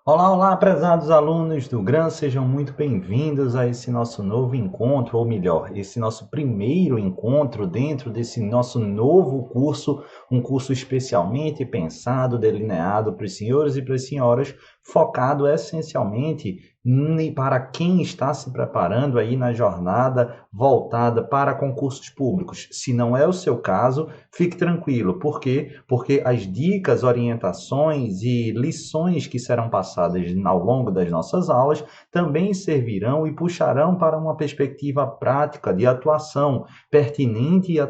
Olá, olá, prezados alunos do GRAN, sejam muito bem-vindos a esse nosso novo encontro, ou melhor, esse nosso primeiro encontro dentro desse nosso novo curso, um curso especialmente pensado, delineado para os senhores e para as senhoras, focado essencialmente para quem está se preparando aí na jornada voltada para concursos públicos. Se não é o seu caso, fique tranquilo. Por quê? Porque as dicas, orientações e lições que serão passadas ao longo das nossas aulas também servirão e puxarão para uma perspectiva prática de atuação pertinente e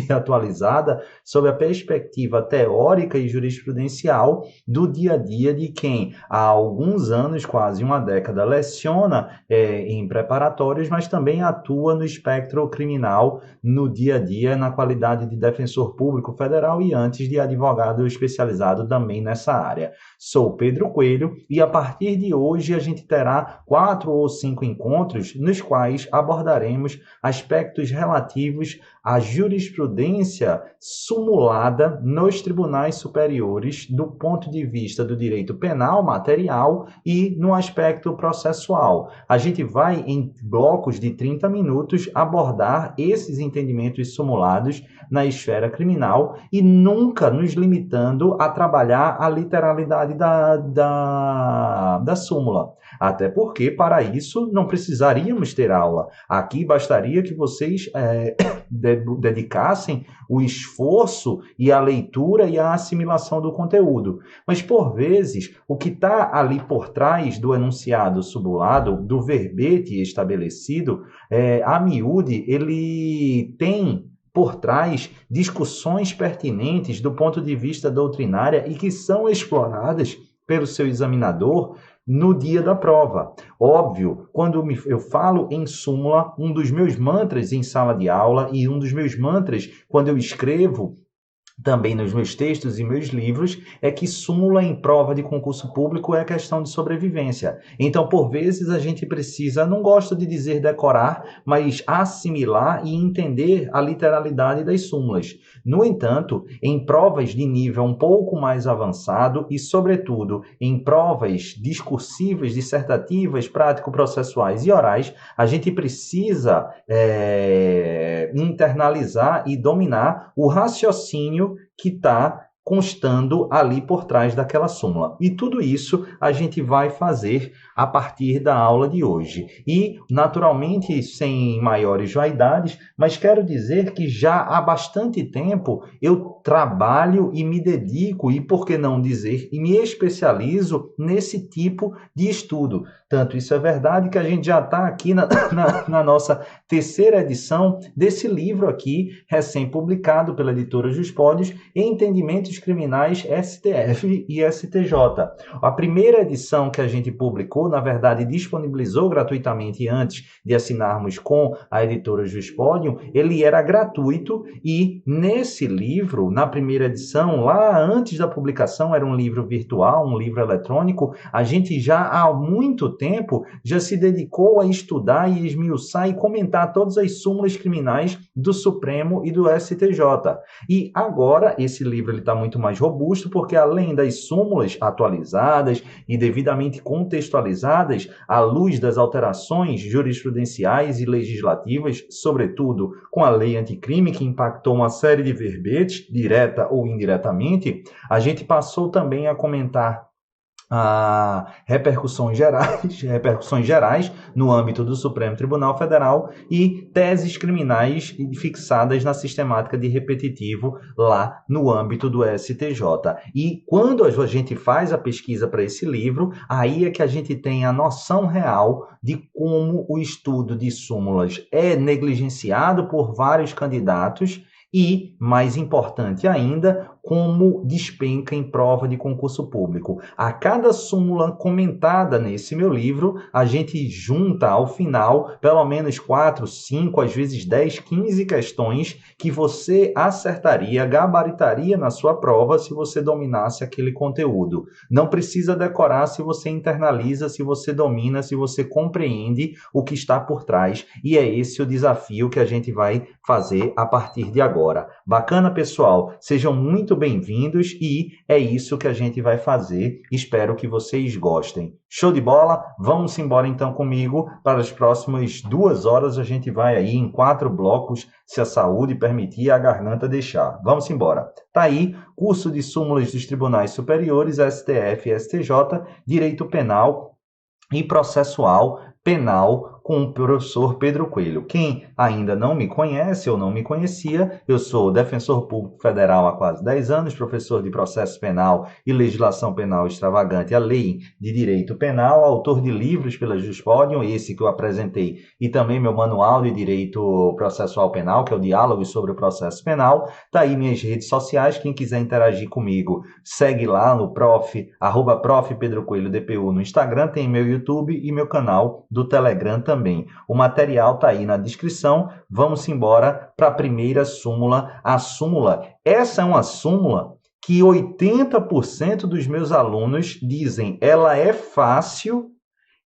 atualizada sob a perspectiva teórica e jurisprudencial do dia a dia de quem há alguns anos, quase uma década, leciona em preparatórios, mas também atua no espectro criminal no dia a dia na qualidade de defensor público federal e antes de advogado especializado também nessa área. Sou Pedro Coelho e a partir de hoje a gente terá 4 ou 5 encontros nos quais abordaremos aspectos relativos à jurisprudência sumulada nos tribunais superiores do ponto de vista do direito penal, material e no aspecto processual. A gente vai, em blocos de 30 minutos, abordar esses entendimentos sumulados na esfera criminal e nunca nos limitando a trabalhar a literalidade da súmula. Até porque, para isso, não precisaríamos ter aula. Aqui bastaria que vocês dedicassem o esforço e a leitura e a assimilação do conteúdo. Mas, por vezes, o que está ali por trás do enunciado subulado, do verbete estabelecido, a miúde, ele tem por trás discussões pertinentes do ponto de vista doutrinária e que são exploradas pelo seu examinador no dia da prova. Óbvio, quando eu falo em súmula, um dos meus mantras em sala de aula e um dos meus mantras quando eu escrevo também nos meus textos e meus livros, é que súmula em prova de concurso público é questão de sobrevivência. Então, por vezes, a gente precisa, não gosto de dizer decorar, mas assimilar e entender a literalidade das súmulas. No entanto, em provas de nível um pouco mais avançado e, sobretudo, em provas discursivas, dissertativas, prático-processuais e orais, a gente precisa internalizar e dominar o raciocínio que está constando ali por trás daquela súmula. E tudo isso a gente vai fazer a partir da aula de hoje. E, naturalmente, sem maiores vaidades, mas quero dizer que já há bastante tempo eu trabalho e me dedico, e por que não dizer, e me especializo nesse tipo de estudo. Tanto isso é verdade que a gente já está aqui na nossa terceira edição desse livro aqui, recém-publicado pela editora Juspódios, Entendimentos Criminais STF e STJ. A primeira edição que a gente publicou, na verdade, disponibilizou gratuitamente antes de assinarmos com a editora Juspódio, ele era gratuito e nesse livro, na primeira edição, lá antes da publicação, era um livro virtual, um livro eletrônico, a gente já há muito tempo já se dedicou a estudar e esmiuçar e comentar todas as súmulas criminais do Supremo e do STJ. E agora esse livro está muito mais robusto porque além das súmulas atualizadas e devidamente contextualizadas à luz das alterações jurisprudenciais e legislativas, sobretudo com a lei anticrime que impactou uma série de verbetes, direta ou indiretamente, a gente passou também a comentar repercussões gerais no âmbito do Supremo Tribunal Federal e teses criminais fixadas na sistemática de repetitivo lá no âmbito do STJ. E quando a gente faz a pesquisa para esse livro, aí é que a gente tem a noção real de como o estudo de súmulas é negligenciado por vários candidatos e, mais importante ainda, como despenca em prova de concurso público. A cada súmula comentada nesse meu livro, a gente junta ao final pelo menos 4, 5, às vezes 10, 15 questões que você acertaria, gabaritaria na sua prova se você dominasse aquele conteúdo. Não precisa decorar se você internaliza, se você domina, se você compreende o que está por trás. E é esse o desafio que a gente vai fazer a partir de agora. Bacana, pessoal? Sejam muito muito bem-vindos e é isso que a gente vai fazer. Espero que vocês gostem. Show de bola? Vamos embora então comigo para as próximas 2 horas. A gente vai aí em 4 blocos, se a saúde permitir e a garganta deixar. Vamos embora. Tá aí, curso de súmulas dos tribunais superiores, STF e STJ, Direito Penal e Processual Penal com o professor Pedro Coelho. Quem ainda não me conhece ou não me conhecia, eu sou defensor público federal há quase 10 anos, professor de processo penal e legislação penal extravagante, a lei de direito penal, autor de livros pela Juspodium, esse que eu apresentei, e também meu manual de direito processual penal, que é o Diálogo sobre o Processo Penal. Tá aí minhas redes sociais, quem quiser interagir comigo, segue lá no @prof. Pedro Coelho DPU no Instagram, tem meu YouTube e meu canal do Telegram também. O material está aí na descrição. Vamos embora para a primeira súmula. A súmula, essa é uma súmula que 80% dos meus alunos dizem, ela é fácil,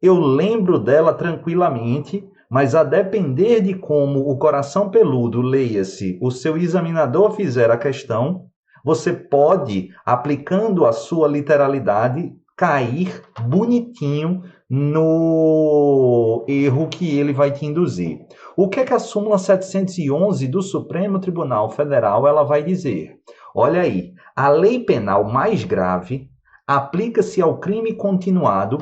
eu lembro dela tranquilamente, mas a depender de como o coração peludo, leia-se, o seu examinador fizer a questão, você pode, aplicando a sua literalidade, cair bonitinho no erro que ele vai te induzir. O que é que a súmula 711 do Supremo Tribunal Federal ela vai dizer? Olha aí, a lei penal mais grave aplica-se ao crime continuado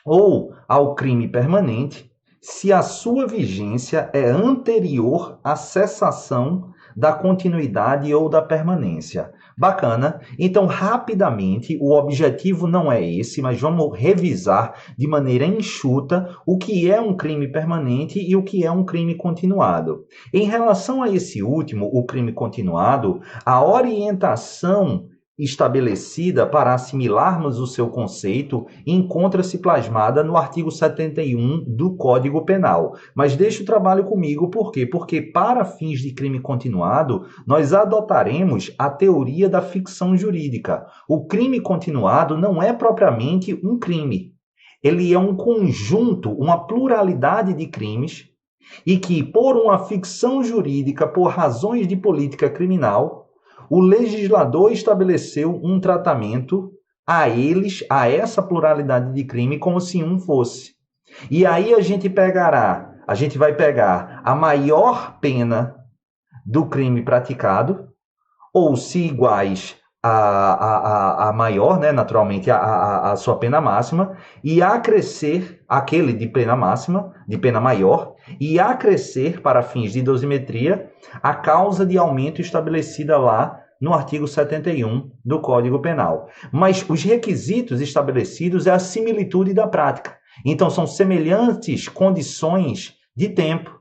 ou ao crime permanente se a sua vigência é anterior à cessação da continuidade ou da permanência. Bacana. Então, rapidamente, o objetivo não é esse, mas vamos revisar de maneira enxuta o que é um crime permanente e o que é um crime continuado. Em relação a esse último, o crime continuado, a orientação estabelecida para assimilarmos o seu conceito encontra-se plasmada no artigo 71 do Código Penal. Mas deixa o trabalho comigo, por quê? Porque para fins de crime continuado, nós adotaremos a teoria da ficção jurídica. O crime continuado não é propriamente um crime. Ele é um conjunto, uma pluralidade de crimes e que, por uma ficção jurídica, por razões de política criminal, o legislador estabeleceu um tratamento a eles, a essa pluralidade de crime, como se um fosse. E aí a gente vai pegar a maior pena do crime praticado, ou se iguais a maior, né, naturalmente, a sua pena máxima, e acrescer aquele de pena máxima, de pena maior, e acrescer, para fins de dosimetria, a causa de aumento estabelecida lá no artigo 71 do Código Penal. Mas os requisitos estabelecidos é a similitude da prática. Então, são semelhantes condições de tempo,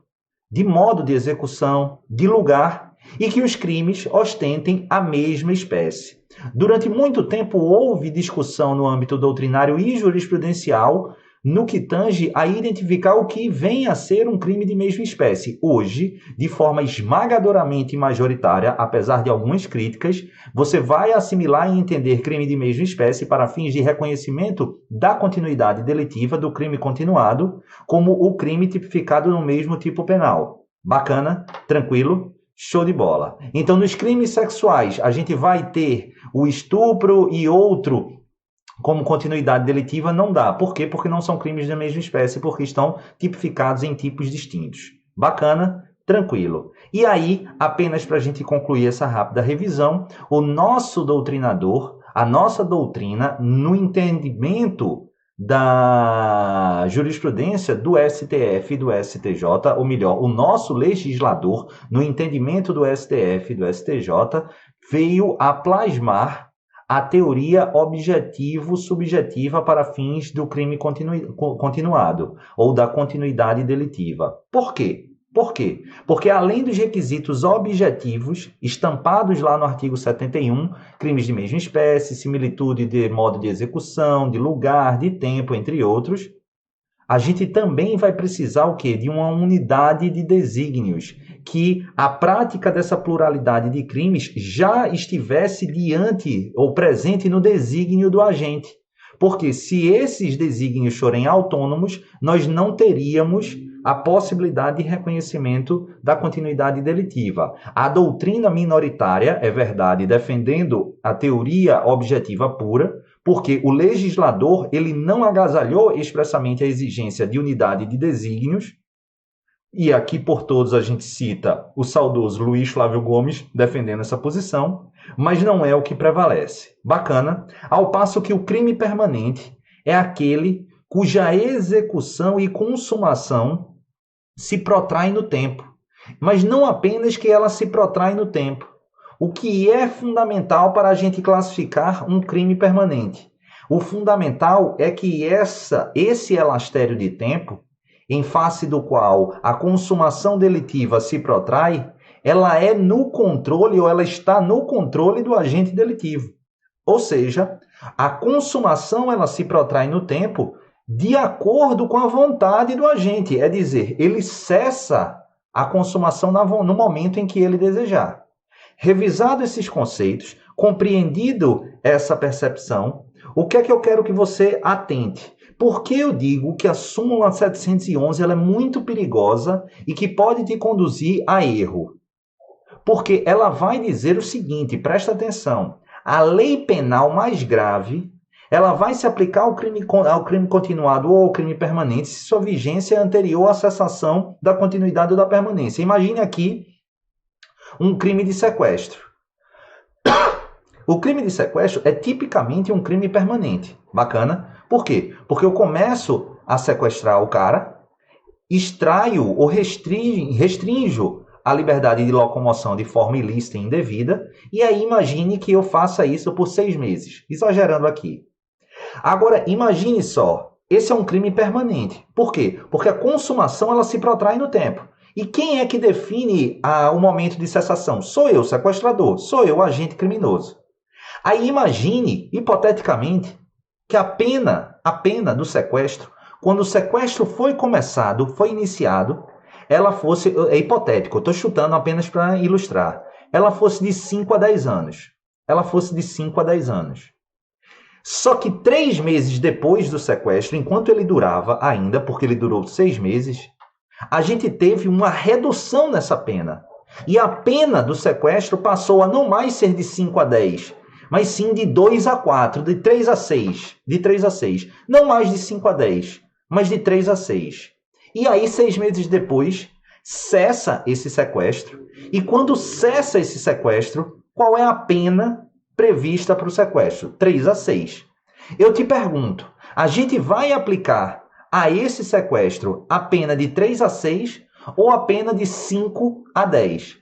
de modo de execução, de lugar, e que os crimes ostentem a mesma espécie. Durante muito tempo houve discussão no âmbito doutrinário e jurisprudencial no que tange a identificar o que vem a ser um crime de mesma espécie. Hoje, de forma esmagadoramente majoritária, apesar de algumas críticas, você vai assimilar e entender crime de mesma espécie para fins de reconhecimento da continuidade delitiva do crime continuado como o crime tipificado no mesmo tipo penal. Bacana? Tranquilo? Show de bola. Então, nos crimes sexuais, a gente vai ter o estupro e outro como continuidade delitiva, não dá. Por quê? Porque não são crimes da mesma espécie, porque estão tipificados em tipos distintos. Bacana? Tranquilo. E aí, apenas para a gente concluir essa rápida revisão, o nosso doutrinador, a nossa doutrina, no entendimento da jurisprudência do STF e do STJ, ou melhor, o nosso legislador, no entendimento do STF e do STJ, veio a plasmar a teoria objetivo-subjetiva para fins do crime continuado, ou da continuidade delitiva. Por quê? Por quê? Porque além dos requisitos objetivos, estampados lá no artigo 71, crimes de mesma espécie, similitude de modo de execução, de lugar, de tempo, entre outros, a gente também vai precisar o quê? De uma unidade de desígnios, que a prática dessa pluralidade de crimes já estivesse diante ou presente no desígnio do agente. Porque se esses desígnios forem autônomos, nós não teríamos a possibilidade de reconhecimento da continuidade delitiva. A doutrina minoritária, é verdade, defendendo a teoria objetiva pura, porque o legislador ele não agasalhou expressamente a exigência de unidade de desígnios, e aqui por todos a gente cita o saudoso Luiz Flávio Gomes defendendo essa posição, mas não é o que prevalece. Bacana. Ao passo que o crime permanente é aquele cuja execução e consumação se protrai no tempo. Mas não apenas que ela se protrai no tempo. O que é fundamental para a gente classificar um crime permanente? O fundamental é que esse elastério de tempo, em face do qual a consumação delitiva se protrai, ela é no controle ou ela está no controle do agente delitivo. Ou seja, a consumação ela se protrai no tempo de acordo com a vontade do agente, é dizer, ele cessa a consumação no momento em que ele desejar. Revisado esses conceitos, compreendido essa percepção, o que é que eu quero que você atente? Por que eu digo que a súmula 711 ela é muito perigosa e que pode te conduzir a erro? Porque ela vai dizer o seguinte, presta atenção, a lei penal mais grave, ela vai se aplicar ao crime continuado ou ao crime permanente se sua vigência é anterior à cessação da continuidade ou da permanência. Imagine aqui um crime de sequestro. O crime de sequestro é tipicamente um crime permanente. Bacana? Por quê? Porque eu começo a sequestrar o cara, extraio ou restringo a liberdade de locomoção de forma ilícita e indevida, e aí imagine que eu faça isso por 6 meses. Exagerando aqui. Agora, imagine só, esse é um crime permanente. Por quê? Porque a consumação ela se protrai no tempo. E quem é que define o momento de cessação? Sou eu, sequestrador. Sou eu, agente criminoso. Aí imagine, hipoteticamente, que a pena do sequestro, quando o sequestro foi começado, foi iniciado, ela fosse, é hipotético, eu estou chutando apenas para ilustrar, ela fosse de 5 a 10 anos. Ela fosse de 5 a 10 anos. Só que 3 meses depois do sequestro, enquanto ele durava ainda, porque ele durou 6 meses, a gente teve uma redução nessa pena. E a pena do sequestro passou a não mais ser de 5 a 10, mas sim de 2 a 4, de 3 a 6. De 3 a 6. Não mais de 5 a 10, mas de 3 a 6. E aí, 6 meses depois, cessa esse sequestro. E quando cessa esse sequestro, qual é a pena prevista para o sequestro? 3 a 6. Eu te pergunto, a gente vai aplicar a esse sequestro a pena de 3 a 6 ou a pena de 5 a 10?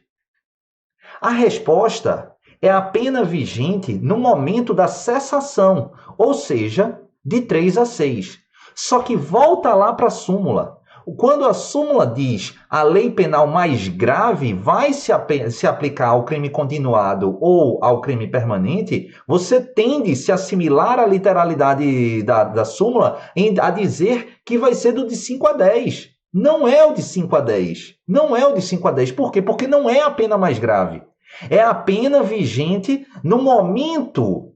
A resposta é a pena vigente no momento da cessação, ou seja, de 3 a 6. Só que volta lá para a súmula. Quando a súmula diz a lei penal mais grave vai se aplicar ao crime continuado ou ao crime permanente, você tende a se assimilar à literalidade da súmula a dizer que vai ser do de 5 a 10. Não é o de 5 a 10. Não é o de 5 a 10. Por quê? Porque não é a pena mais grave. É a pena vigente no momento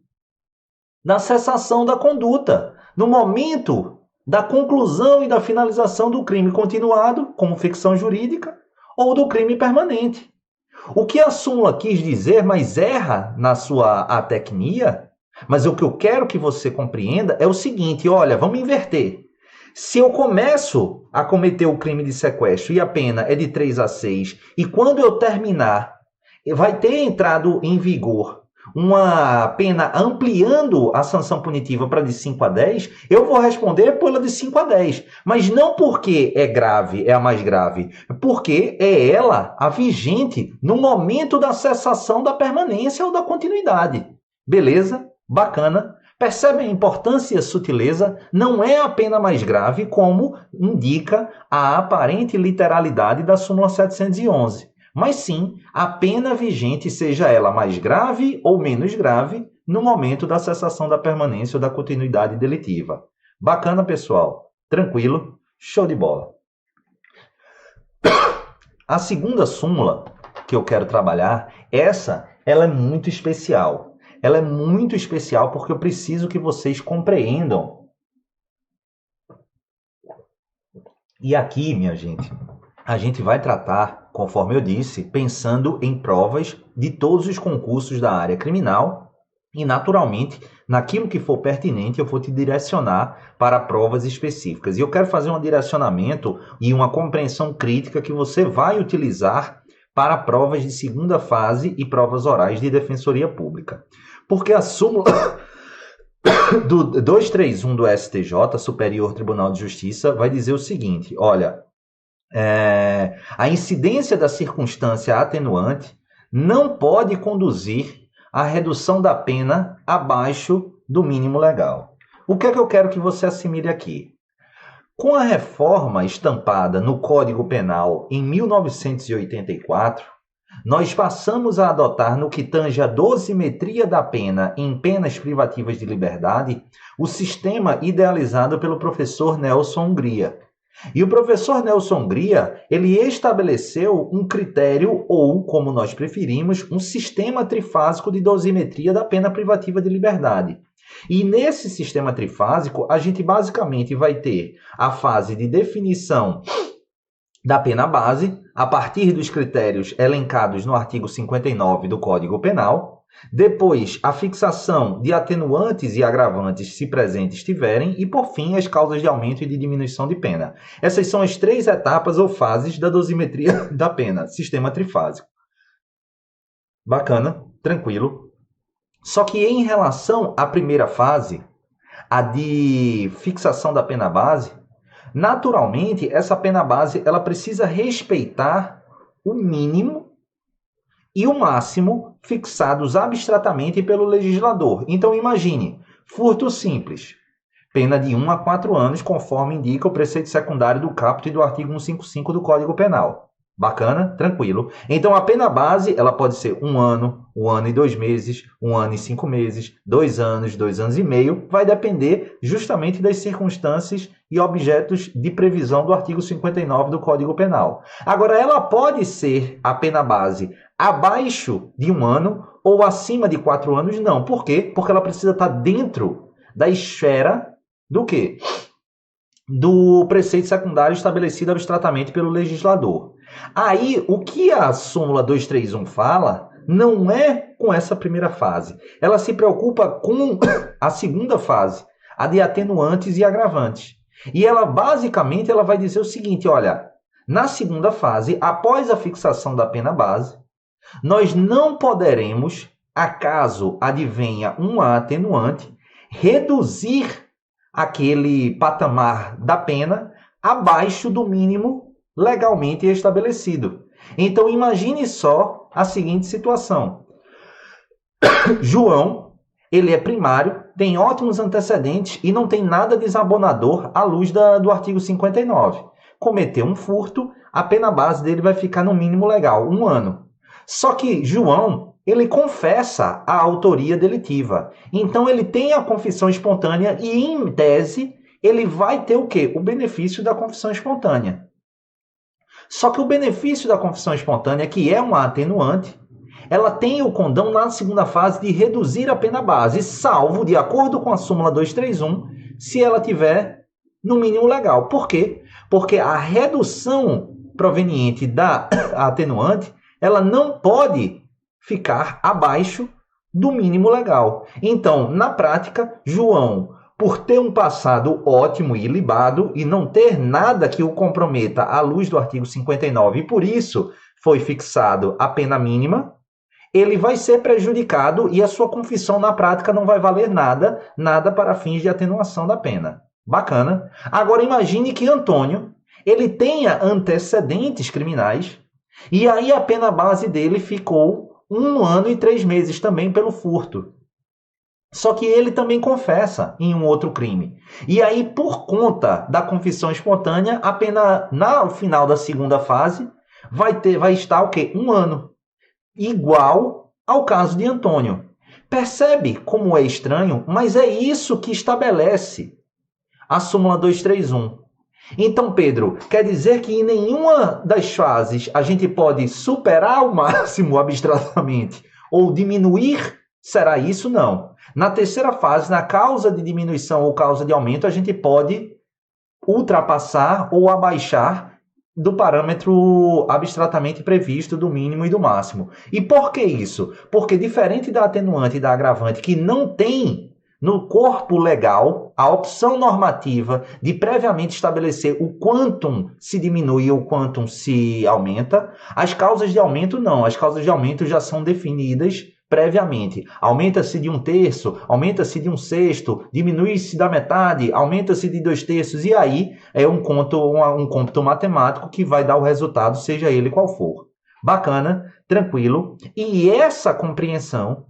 da cessação da conduta, no momento da conclusão e da finalização do crime continuado, como ficção jurídica, ou do crime permanente. O que a súmula quis dizer, mas erra na sua atecnia, mas o que eu quero que você compreenda é o seguinte, olha, vamos inverter. Se eu começo a cometer o crime de sequestro e a pena é de 3 a 6, e quando eu terminar, vai ter entrado em vigor uma pena ampliando a sanção punitiva para de 5 a 10, eu vou responder pela de 5 a 10. Mas não porque é grave, é a mais grave, porque é ela a vigente no momento da cessação da permanência ou da continuidade. Beleza? Bacana. Percebem a importância e a sutileza? Não é a pena mais grave, como indica a aparente literalidade da súmula 711. Mas sim, a pena vigente, seja ela mais grave ou menos grave, no momento da cessação da permanência ou da continuidade delitiva. Bacana, pessoal? Tranquilo? Show de bola. A segunda súmula que eu quero trabalhar, ela é muito especial. Ela é muito especial porque eu preciso que vocês compreendam E aqui, minha gente, a gente vai tratar, conforme eu disse, pensando em provas de todos os concursos da área criminal e, naturalmente, naquilo que for pertinente, eu vou te direcionar para provas específicas. E eu quero fazer um direcionamento e uma compreensão crítica que você vai utilizar para provas de segunda fase e provas orais de defensoria pública. Porque a súmula do 231 do STJ, Superior Tribunal de Justiça, vai dizer o seguinte: olha, a incidência da circunstância atenuante não pode conduzir à redução da pena abaixo do mínimo legal. O que é que eu quero que você assimile aqui? Com a reforma estampada no Código Penal em 1984, nós passamos a adotar, no que tange a dosimetria da pena em penas privativas de liberdade, o sistema idealizado pelo professor Nelson Hungria. E o professor Nelson Hungria, ele estabeleceu um critério, ou, como nós preferimos, um sistema trifásico de dosimetria da pena privativa de liberdade. E nesse sistema trifásico, a gente basicamente vai ter a fase de definição da pena base, a partir dos critérios elencados no artigo 59 do Código Penal, depois a fixação de atenuantes e agravantes se presentes estiverem, e por fim as causas de aumento e de diminuição de pena. Essas são as 3 etapas ou fases da dosimetria da pena, sistema trifásico. Bacana, tranquilo. Só que em relação à primeira fase, a de fixação da pena base, naturalmente, essa pena base ela precisa respeitar o mínimo e o máximo fixados abstratamente pelo legislador. Então, imagine, furto simples, pena de 1 a 4 anos, conforme indica o preceito secundário do caput do artigo 155 do Código Penal. Bacana? Tranquilo. Então, a pena base ela pode ser 1 ano, 1 ano e 2 meses, 1 ano e 5 meses, 2 anos, 2 anos e meio. Vai depender justamente das circunstâncias e objetos de previsão do artigo 59 do Código Penal. Agora, ela pode ser a pena base abaixo de 1 ano ou acima de 4 anos? Não. Por quê? Porque ela precisa estar dentro da esfera do quê? Do preceito secundário estabelecido abstratamente pelo legislador. Aí, o que a súmula 231 fala não é com essa primeira fase. Ela se preocupa com a segunda fase, a de atenuantes e agravantes. E ela, basicamente, ela vai dizer o seguinte, olha, na segunda fase, após a fixação da pena base, nós não poderemos, acaso advenha uma atenuante, reduzir aquele patamar da pena abaixo do mínimo legalmente estabelecido. Então, imagine só a seguinte situação. João, ele é primário, tem ótimos antecedentes e não tem nada desabonador à luz do artigo 59. Cometeu um furto, a pena base dele vai ficar no mínimo legal, 1 ano. Só que João, ele confessa a autoria delitiva. Então, ele tem a confissão espontânea e, em tese, ele vai ter o quê? O benefício da confissão espontânea. Só que o benefício da confissão espontânea, que é uma atenuante, ela tem o condão na segunda fase de reduzir a pena base, salvo, de acordo com a súmula 231, se ela tiver no mínimo legal. Por quê? Porque a redução proveniente da atenuante, ela não pode ficar abaixo do mínimo legal. Então, na prática, João, por ter um passado ótimo e ilibado e não ter nada que o comprometa à luz do artigo 59, e por isso foi fixado a pena mínima, ele vai ser prejudicado e a sua confissão na prática não vai valer nada, nada para fins de atenuação da pena. Bacana. Agora imagine que Antônio, ele tenha antecedentes criminais e aí a pena base dele ficou 1 ano e 3 meses também pelo furto. Só que ele também confessa em um outro crime. E aí, por conta da confissão espontânea, a pena no final da segunda fase vai estar o quê? 1 ano. Igual ao caso de Antônio. Percebe como é estranho? Mas é isso que estabelece a súmula 231. Então, Pedro, quer dizer que em nenhuma das fases a gente pode superar ao máximo abstratamente ou diminuir? Será isso? Não. Na terceira fase, na causa de diminuição ou causa de aumento, a gente pode ultrapassar ou abaixar do parâmetro abstratamente previsto do mínimo e do máximo. E por que isso? Porque diferente da atenuante e da agravante, que não tem no corpo legal a opção normativa de previamente estabelecer o quantum se diminui ou o quantum se aumenta, as causas de aumento não. As causas de aumento já são definidas previamente. Aumenta-se de 1/3, aumenta-se de 1/6, diminui-se da metade, aumenta-se de 2/3, e aí é um cômputo matemático que vai dar o resultado, seja ele qual for. Bacana, tranquilo. E essa compreensão,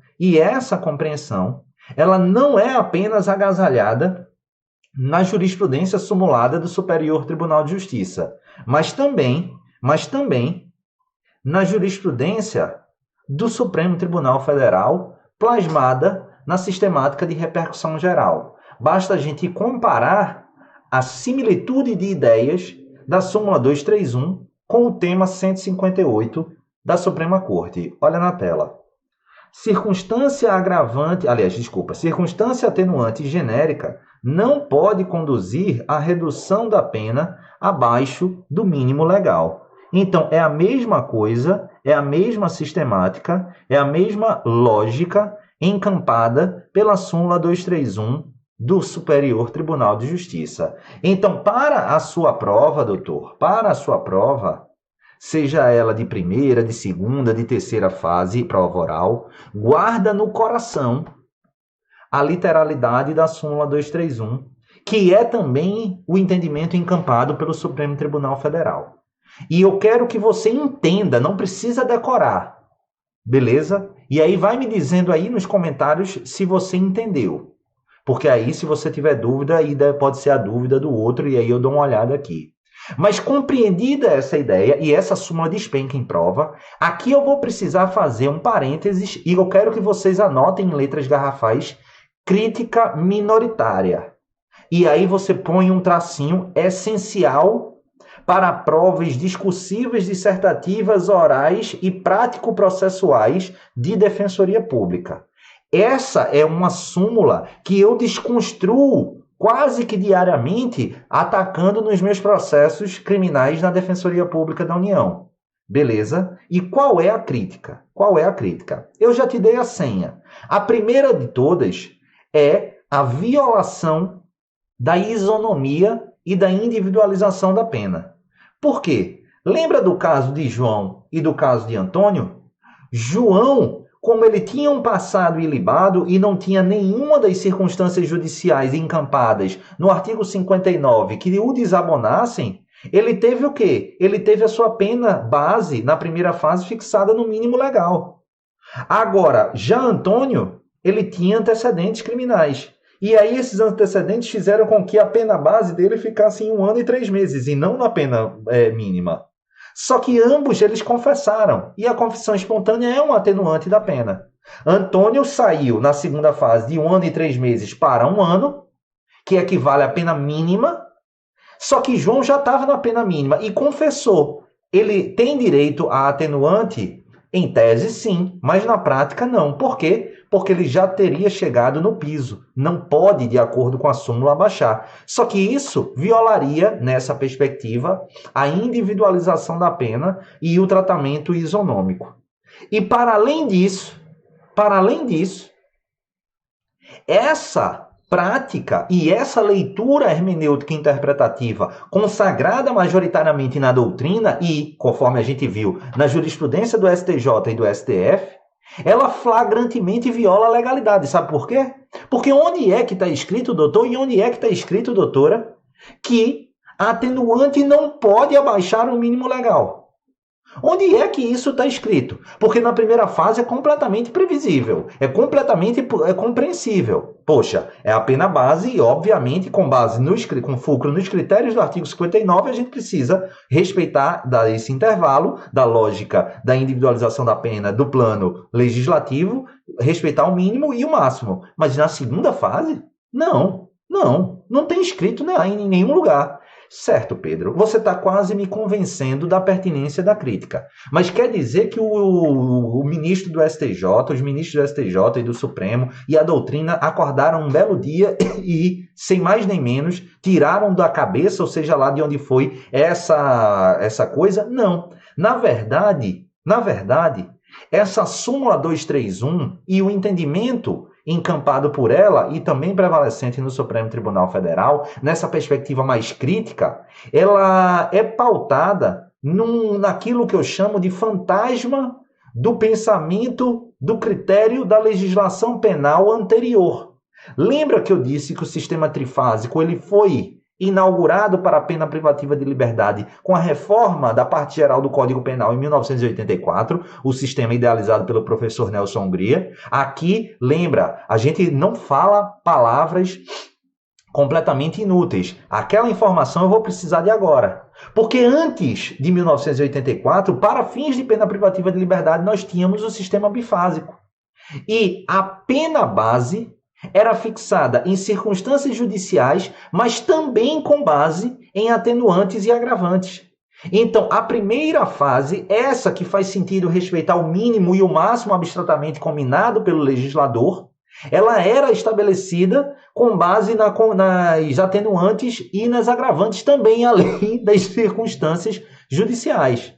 ela não é apenas agasalhada na jurisprudência sumulada do Superior Tribunal de Justiça, mas também na jurisprudência do Supremo Tribunal Federal, plasmada na sistemática de repercussão geral. Basta a gente comparar a similitude de ideias da súmula 231 com o tema 158 da Suprema Corte. Olha na tela. Circunstância atenuante genérica não pode conduzir à redução da pena abaixo do mínimo legal. Então, é a mesma coisa, é a mesma sistemática, é a mesma lógica encampada pela súmula 231 do Superior Tribunal de Justiça. Então, para a sua prova, doutor, seja ela de primeira, de segunda, de terceira fase, prova oral, guarda no coração a literalidade da súmula 231, que é também o entendimento encampado pelo Supremo Tribunal Federal. E eu quero que você entenda, não precisa decorar, beleza? E aí vai me dizendo aí nos comentários se você entendeu. Porque aí, se você tiver dúvida, aí pode ser a dúvida do outro, e aí eu dou uma olhada aqui. Mas compreendida essa ideia, e essa súmula despenca em prova, aqui eu vou precisar fazer um parênteses, e eu quero que vocês anotem em letras garrafais, crítica minoritária. E aí você põe um tracinho essencial para provas discursivas, dissertativas, orais e prático-processuais de defensoria pública. Essa é uma súmula que eu desconstruo quase que diariamente, atacando nos meus processos criminais na Defensoria Pública da União. Beleza? E qual é a crítica? Eu já te dei a senha. A primeira de todas é a violação da isonomia e da individualização da pena. Por quê? Lembra do caso de João e do caso de Antônio? João, como ele tinha um passado ilibado e não tinha nenhuma das circunstâncias judiciais encampadas no artigo 59 que o desabonassem, ele teve o quê? Ele teve a sua pena base na primeira fase fixada no mínimo legal. Agora, já Antônio, ele tinha antecedentes criminais. E aí esses antecedentes fizeram com que a pena base dele ficasse em 1 ano e 3 meses, e não na pena mínima. Só que ambos eles confessaram, e a confissão espontânea é um atenuante da pena. Antônio saiu na segunda fase de 1 ano e 3 meses para 1 ano, que equivale à pena mínima, só que João já estava na pena mínima e confessou. Ele tem direito a atenuante? Em tese, sim, mas na prática, não. Por quê? Porque ele já teria chegado no piso. Não pode, de acordo com a súmula, abaixar. Só que isso violaria, nessa perspectiva, a individualização da pena e o tratamento isonômico. E para além disso, essa prática e essa leitura hermenêutica interpretativa consagrada majoritariamente na doutrina e, conforme a gente viu, na jurisprudência do STJ e do STF, ela flagrantemente viola a legalidade. Sabe por quê? Porque onde é que está escrito, doutor, e onde é que está escrito, doutora, que a atenuante não pode abaixar o mínimo legal? Onde é que isso está escrito? Porque na primeira fase é completamente previsível, é completamente compreensível. Poxa, é a pena base e, obviamente, com fulcro nos critérios do artigo 59, a gente precisa respeitar esse intervalo da lógica da individualização da pena do plano legislativo, respeitar o mínimo e o máximo. Mas na segunda fase, não tem escrito em nenhum lugar. Certo, Pedro, você está quase me convencendo da pertinência da crítica. Mas quer dizer que o ministro do STJ, os ministros do STJ e do Supremo e a doutrina acordaram um belo dia e, sem mais nem menos, tiraram da cabeça, ou seja lá de onde foi essa coisa? Não. Na verdade, essa súmula 231 e o entendimento encampado por ela e também prevalecente no Supremo Tribunal Federal, nessa perspectiva mais crítica, ela é pautada naquilo que eu chamo de fantasma do pensamento, do critério da legislação penal anterior. Lembra que eu disse que o sistema trifásico ele foi inaugurado para a pena privativa de liberdade com a reforma da parte geral do Código Penal em 1984, o sistema idealizado pelo professor Nelson Hungria. Aqui, lembra, a gente não fala palavras completamente inúteis. Aquela informação eu vou precisar de agora. Porque antes de 1984, para fins de pena privativa de liberdade, nós tínhamos o sistema bifásico. E a pena base era fixada em circunstâncias judiciais, mas também com base em atenuantes e agravantes. Então, a primeira fase, essa que faz sentido respeitar o mínimo e o máximo abstratamente combinado pelo legislador, ela era estabelecida com base nas atenuantes e nas agravantes também, além das circunstâncias judiciais.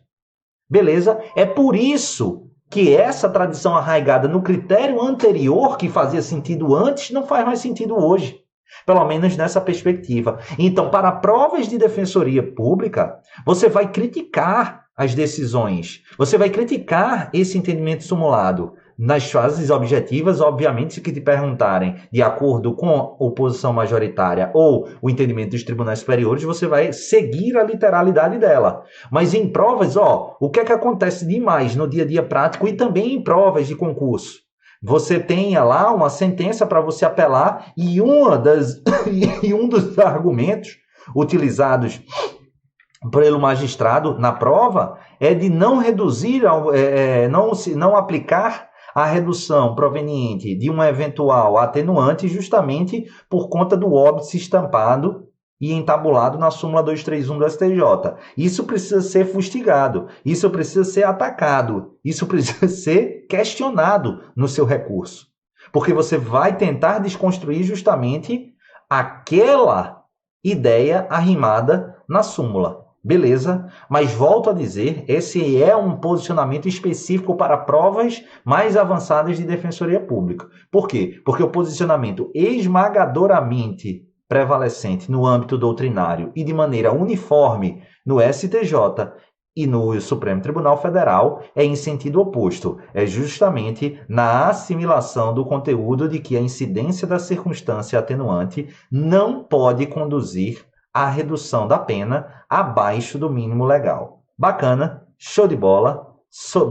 Beleza? É por isso que essa tradição arraigada no critério anterior, que fazia sentido antes, não faz mais sentido hoje. Pelo menos nessa perspectiva. Então, para provas de defensoria pública, você vai criticar as decisões, você vai criticar esse entendimento sumulado. Nas fases objetivas, obviamente, se que te perguntarem de acordo com a oposição majoritária ou o entendimento dos tribunais superiores, você vai seguir a literalidade dela. Mas em provas, o que é que acontece demais no dia a dia prático e também em provas de concurso? Você tem lá uma sentença para você apelar e um dos argumentos utilizados pelo magistrado na prova é de não reduzir, não aplicar a redução proveniente de um eventual atenuante justamente por conta do óbice estampado e entabulado na súmula 231 do STJ. Isso precisa ser fustigado, isso precisa ser atacado, isso precisa ser questionado no seu recurso. Porque você vai tentar desconstruir justamente aquela ideia arrimada na súmula. Beleza, mas volto a dizer, esse é um posicionamento específico para provas mais avançadas de defensoria pública. Por quê? Porque o posicionamento esmagadoramente prevalecente no âmbito doutrinário e de maneira uniforme no STJ e no Supremo Tribunal Federal é em sentido oposto. É justamente na assimilação do conteúdo de que a incidência da circunstância atenuante não pode conduzir a redução da pena abaixo do mínimo legal. Bacana, show de bola,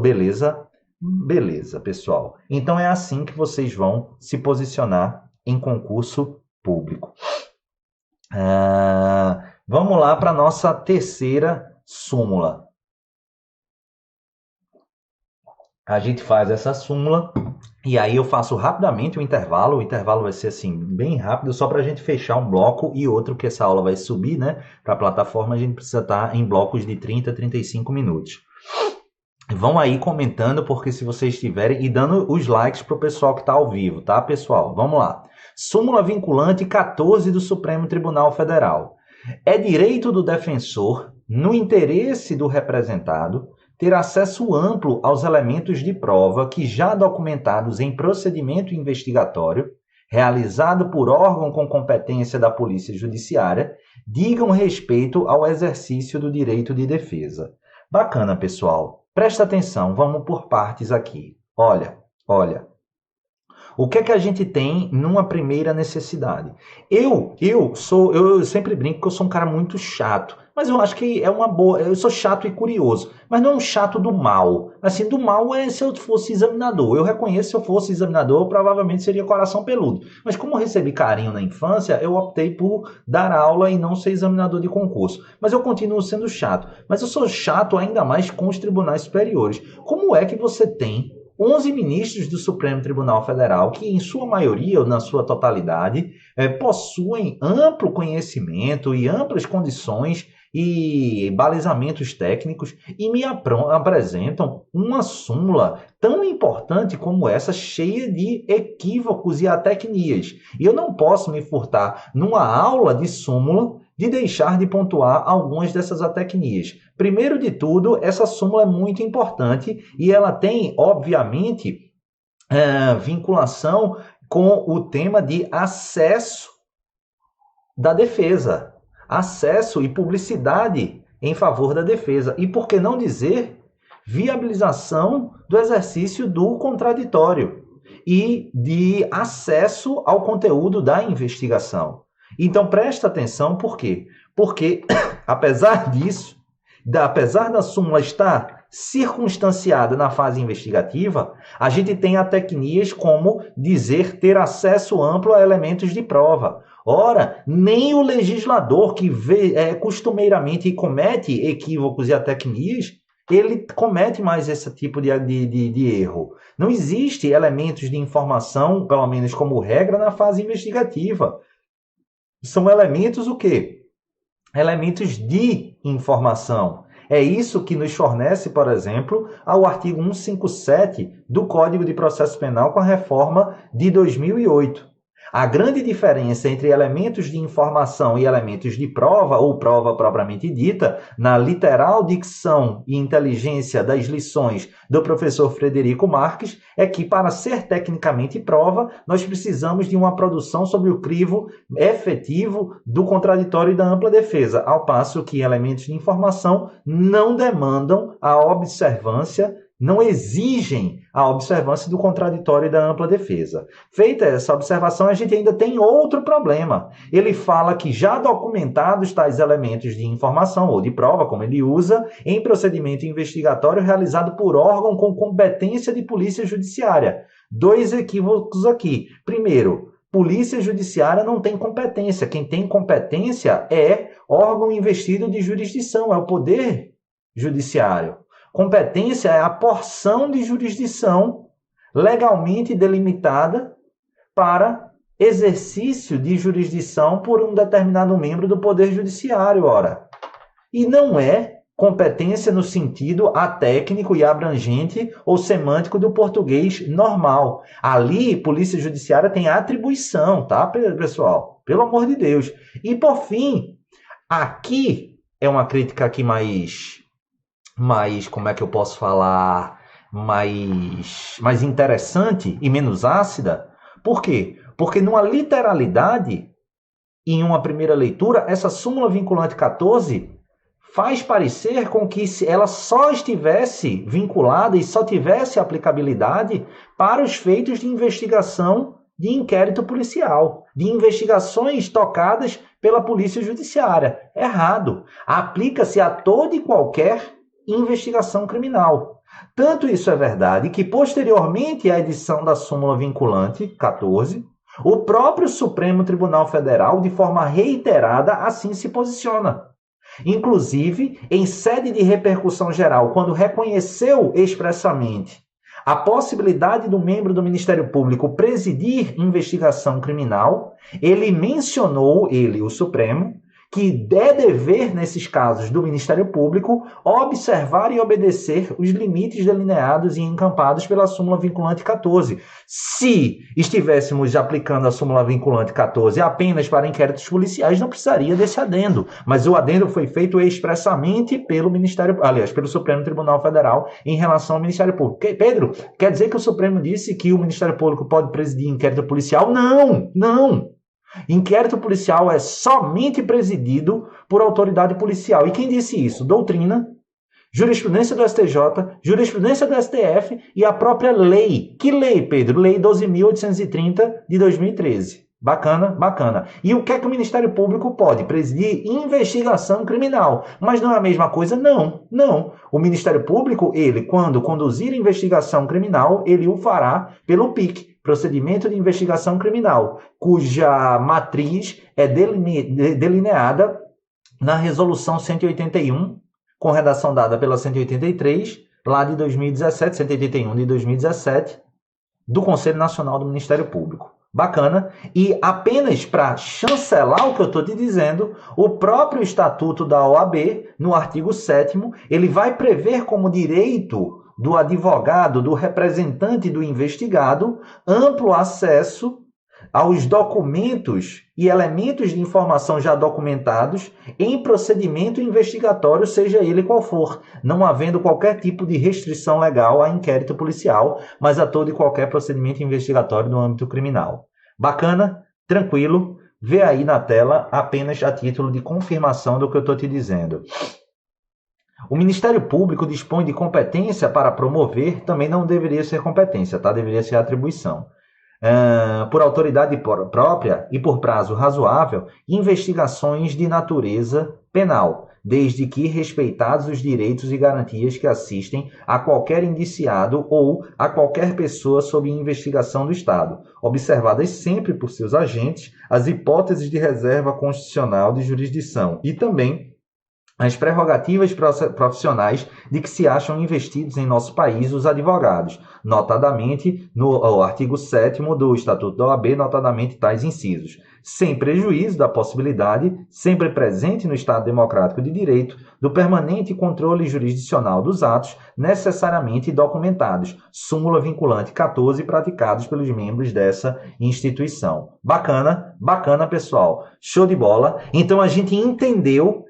beleza? Beleza, pessoal. Então é assim que vocês vão se posicionar em concurso público. Vamos lá para a nossa terceira súmula. A gente faz essa súmula e aí eu faço rapidamente o intervalo vai ser assim, bem rápido, só para a gente fechar um bloco e outro que essa aula vai subir, né? Para a plataforma a gente precisa estar em blocos de 30 a 35 minutos. Vão aí comentando, porque se vocês estiverem, e dando os likes para o pessoal que está ao vivo, tá, pessoal? Vamos lá. Súmula vinculante 14 do Supremo Tribunal Federal. É direito do defensor, no interesse do representado, ter acesso amplo aos elementos de prova que já documentados em procedimento investigatório, realizado por órgão com competência da Polícia Judiciária, digam respeito ao exercício do direito de defesa. Bacana, pessoal. Presta atenção, vamos por partes aqui. Olha. O que é que a gente tem numa primeira necessidade? Eu sempre brinco que eu sou um cara muito chato, mas eu acho que é uma boa. Eu sou chato e curioso, mas não é um chato do mal. Assim, do mal é se eu fosse examinador. Eu reconheço, se eu fosse examinador, eu provavelmente seria coração peludo. Mas como eu recebi carinho na infância, eu optei por dar aula e não ser examinador de concurso. Mas eu continuo sendo chato. Mas eu sou chato ainda mais com os tribunais superiores. Como é que você tem 11 ministros do Supremo Tribunal Federal, que em sua maioria ou na sua totalidade possuem amplo conhecimento e amplas condições e balizamentos técnicos e me apresentam uma súmula tão importante como essa, cheia de equívocos e atecnias. E eu não posso me furtar, numa aula de súmula, de deixar de pontuar algumas dessas atecnias. Primeiro de tudo, essa súmula é muito importante e ela tem, obviamente, vinculação com o tema de acesso da defesa. Acesso e publicidade em favor da defesa. E por que não dizer viabilização do exercício do contraditório e de acesso ao conteúdo da investigação. Então presta atenção, por quê? Porque, apesar disso, apesar da súmula estar circunstanciada na fase investigativa, a gente tem atecnias como dizer ter acesso amplo a elementos de prova. Ora, nem o legislador que costumeiramente comete equívocos e atecnias, ele comete mais esse tipo de erro. Não existe elementos de informação, pelo menos como regra, na fase investigativa. São elementos o quê? Elementos de informação. É isso que nos fornece, por exemplo, ao artigo 157 do Código de Processo Penal com a reforma de 2008. A grande diferença entre elementos de informação e elementos de prova, ou prova propriamente dita, na literal dicção e inteligência das lições do professor Frederico Marques, é que, para ser tecnicamente prova, nós precisamos de uma produção sobre o crivo efetivo do contraditório e da ampla defesa, ao passo que elementos de informação não demandam a observância, não exigem a observância do contraditório e da ampla defesa. Feita essa observação, a gente ainda tem outro problema. Ele fala que já documentados tais elementos de informação ou de prova, como ele usa, em procedimento investigatório realizado por órgão com competência de polícia judiciária. Dois equívocos aqui. Primeiro, polícia judiciária não tem competência. Quem tem competência é órgão investido de jurisdição, é o Poder Judiciário. Competência é a porção de jurisdição legalmente delimitada para exercício de jurisdição por um determinado membro do Poder Judiciário, ora. E não é competência no sentido atécnico e abrangente ou semântico do português normal. Ali, Polícia Judiciária tem atribuição, tá, pessoal? Pelo amor de Deus. E, por fim, aqui é uma crítica aqui mais, como é que eu posso falar, mais interessante e menos ácida. Por quê? Porque numa literalidade, em uma primeira leitura, essa súmula vinculante 14 faz parecer com que ela só estivesse vinculada e só tivesse aplicabilidade para os feitos de investigação de inquérito policial, de investigações tocadas pela Polícia Judiciária. Errado. Aplica-se a toda e qualquer investigação criminal. Tanto isso é verdade que, posteriormente à edição da súmula vinculante 14, o próprio Supremo Tribunal Federal, de forma reiterada, assim se posiciona. Inclusive, em sede de repercussão geral, quando reconheceu expressamente a possibilidade do membro do Ministério Público presidir investigação criminal, ele mencionou, o Supremo, que é dever, nesses casos do Ministério Público, observar e obedecer os limites delineados e encampados pela súmula vinculante 14. Se estivéssemos aplicando a súmula vinculante 14 apenas para inquéritos policiais, não precisaria desse adendo. Mas o adendo foi feito expressamente pelo pelo Supremo Tribunal Federal em relação ao Ministério Público. Pedro, quer dizer que o Supremo disse que o Ministério Público pode presidir inquérito policial? Não! Inquérito policial é somente presidido por autoridade policial. E quem disse isso? Doutrina, jurisprudência do STJ, jurisprudência do STF e a própria lei. Que lei, Pedro? Lei 12.830 de 2013. Bacana. E o que é que o Ministério Público pode? Presidir investigação criminal. Mas não é a mesma coisa? Não. O Ministério Público, quando conduzir investigação criminal, ele o fará pelo PIC, Procedimento de Investigação Criminal, cuja matriz é delineada na Resolução 181, com redação dada pela 183, lá de 2017, 181 de 2017, do Conselho Nacional do Ministério Público. Bacana. E apenas para chancelar o que eu estou te dizendo, o próprio Estatuto da OAB, no artigo 7º, ele vai prever como direito do advogado, do representante do investigado, amplo acesso aos documentos e elementos de informação já documentados em procedimento investigatório, seja ele qual for, não havendo qualquer tipo de restrição legal a inquérito policial, mas a todo e qualquer procedimento investigatório no âmbito criminal. Bacana? Tranquilo? Vê aí na tela apenas a título de confirmação do que eu estou te dizendo. O Ministério Público dispõe de competência para promover, também não deveria ser competência, tá? Deveria ser atribuição. Por autoridade própria e por prazo razoável, investigações de natureza penal, desde que respeitados os direitos e garantias que assistem a qualquer indiciado ou a qualquer pessoa sob investigação do Estado, observadas sempre por seus agentes as hipóteses de reserva constitucional de jurisdição e também as prerrogativas profissionais de que se acham investidos em nosso país os advogados, notadamente no artigo 7º do Estatuto da OAB, notadamente tais incisos, sem prejuízo da possibilidade, sempre presente no Estado Democrático de Direito, do permanente controle jurisdicional dos atos necessariamente documentados, súmula vinculante 14 praticados pelos membros dessa instituição. Bacana, bacana, pessoal. Show de bola. Então a gente entendeu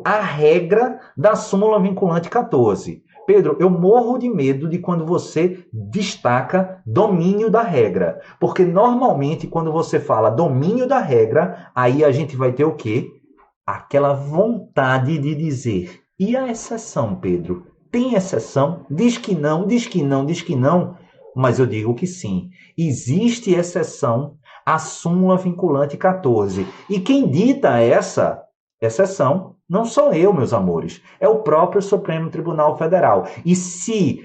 a regra da súmula vinculante 14. Pedro, eu morro de medo de quando você destaca domínio da regra. Porque normalmente quando você fala domínio da regra, aí a gente vai ter o quê? Aquela vontade de dizer. E a exceção, Pedro? Tem exceção? Diz que não, diz que não, diz que não. Mas eu digo que sim. Existe exceção à súmula vinculante 14. E quem dita essa exceção não sou eu, meus amores. É o próprio Supremo Tribunal Federal. E se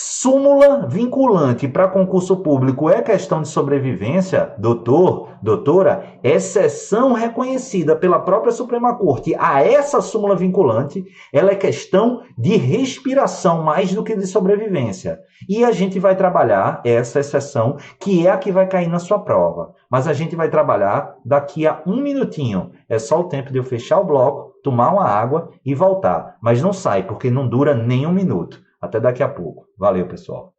súmula vinculante para concurso público é questão de sobrevivência, doutora, exceção reconhecida pela própria Suprema Corte a essa súmula vinculante, ela é questão de respiração mais do que de sobrevivência. E a gente vai trabalhar essa exceção, que é a que vai cair na sua prova. Mas a gente vai trabalhar daqui a 1 minutinho. É só o tempo de eu fechar o bloco, tomar uma água e voltar. Mas não sai, porque não dura nem 1 minuto. Até daqui a pouco. Valeu, pessoal.